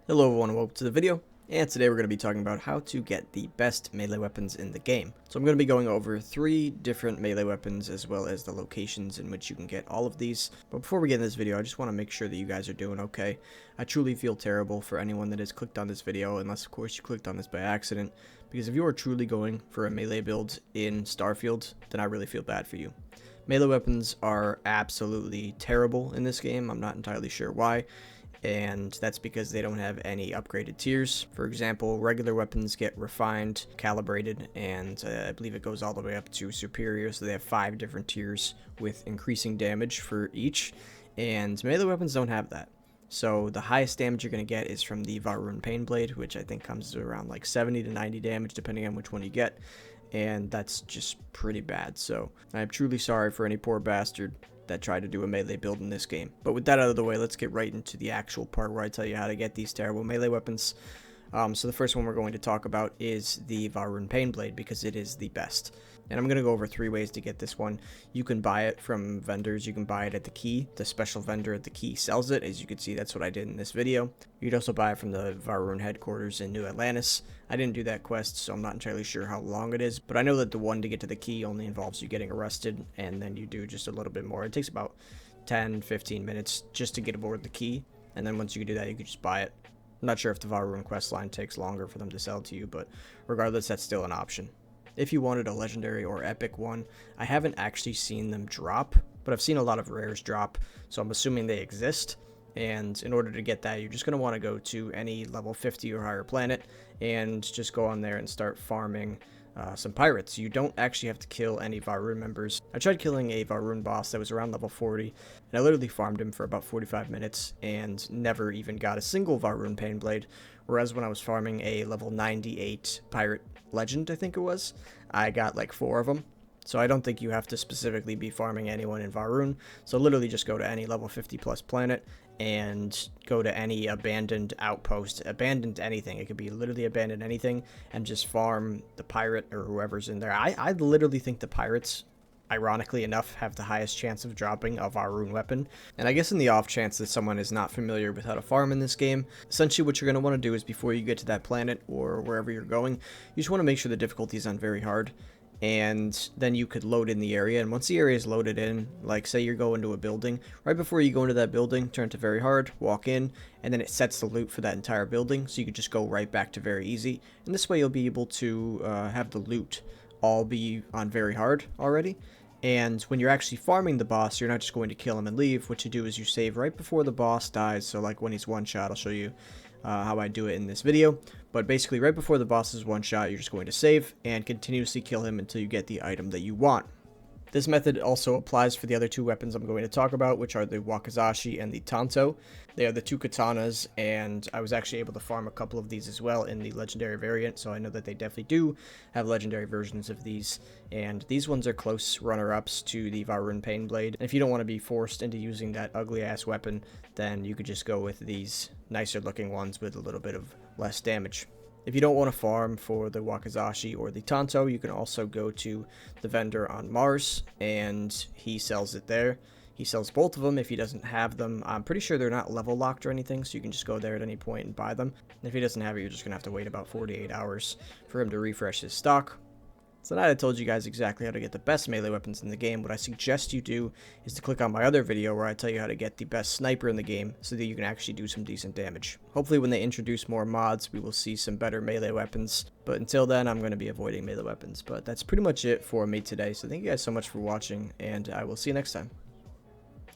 Hello everyone and welcome to the video, and today we're going to be talking about how to get the best melee weapons in the game. So I'm going to be going over 3 different melee weapons as well as the locations in which you can get all of these. But before we get in this video, I just want to make sure that you guys are doing okay. I truly feel terrible for anyone that has clicked on this video, unless of course you clicked on this by accident, because if you are truly going for a melee build in Starfield, then I really feel bad for you. Melee weapons are absolutely terrible in this game. I'm not entirely sure why. And that's because they don't have any upgraded tiers. For example, regular weapons get refined, calibrated, and I believe it goes all the way up to superior, so they have 5 different tiers with increasing damage for each, and melee weapons don't have that. So the highest damage you're going to get is from the Varun Painblade, which I think comes to around like 70 to 90 damage depending on which one you get, and that's just pretty bad. So I'm truly sorry for any poor bastard that tried to do a melee build in this game. But with that out of the way, let's get right into the actual part where I tell you how to get these terrible melee weapons. So the first one we're going to talk about is the Varun Painblade, because it is the best. And I'm going to go over 3 ways to get this one. You can buy it from vendors. You can buy it at the Key. The special vendor at the Key sells it. As you can see, that's what I did in this video. You'd also buy it from the Varun headquarters in New Atlantis. I didn't do that quest, so I'm not entirely sure how long it is. But I know that the one to get to the Key only involves you getting arrested, and then you do just a little bit more. It takes about 10-15 minutes just to get aboard the Key. And then once you do that, you can just buy it. I'm not sure if the Varun quest line takes longer for them to sell to you, but regardless, that's still an option. If you wanted a legendary or epic one, I haven't actually seen them drop, but I've seen a lot of rares drop, so I'm assuming they exist. And in order to get that, you're just going to want to go to any level 50 or higher planet and just go on there and start farming some pirates. You don't actually have to kill any Varun members. I tried killing a Varun boss that was around level 40, and I literally farmed him for about 45 minutes and never even got a single Varun Painblade, whereas when I was farming a level 98 pirate legend, I think it was, I got like 4 of them. So I don't think you have to specifically be farming anyone in Varun. So literally just go to any level 50 plus planet and go to any abandoned outpost, abandoned anything. It could be literally abandoned anything, and just farm the pirate or whoever's in there. I literally think the pirates, ironically enough, have the highest chance of dropping a Varun weapon. And I guess in the off chance that someone is not familiar with how to farm in this game, essentially what you're going to want to do is before you get to that planet or wherever you're going, you just want to make sure the difficulty is on very hard. And then you could load in the area, and once the area is loaded in, like say you're going to a building, right before you go into that building, turn to very hard, walk in, and then it sets the loot for that entire building, so you could just go right back to very easy. And this way you'll be able to have the loot all be on very hard already. And when you're actually farming the boss, you're not just going to kill him and leave. What you do is you save right before the boss dies. So like when he's one shot, I'll show you how I do it in this video. But basically right before the boss is one shot, you're just going to save and continuously kill him until you get the item that you want. This method also applies for the other 2 weapons I'm going to talk about, which are the Wakizashi and the Tanto. They are the 2 katanas, and I was actually able to farm a couple of these as well in the legendary variant, so I know that they definitely do have legendary versions of these. And these ones are close runner-ups to the Varun Painblade. And if you don't want to be forced into using that ugly-ass weapon, then you could just go with these nicer-looking ones with a little bit of less damage. If you don't want to farm for the Wakizashi or the Tanto, you can also go to the vendor on Mars, and he sells it there. He sells both of them if he doesn't have them. I'm pretty sure they're not level locked or anything, so you can just go there at any point and buy them. And if he doesn't have it, you're just going to have to wait about 48 hours for him to refresh his stock. So now that I told you guys exactly how to get the best melee weapons in the game, what I suggest you do is to click on my other video where I tell you how to get the best sniper in the game so that you can actually do some decent damage. Hopefully when they introduce more mods, we will see some better melee weapons. But until then, I'm going to be avoiding melee weapons. But that's pretty much it for me today. So thank you guys so much for watching, and I will see you next time.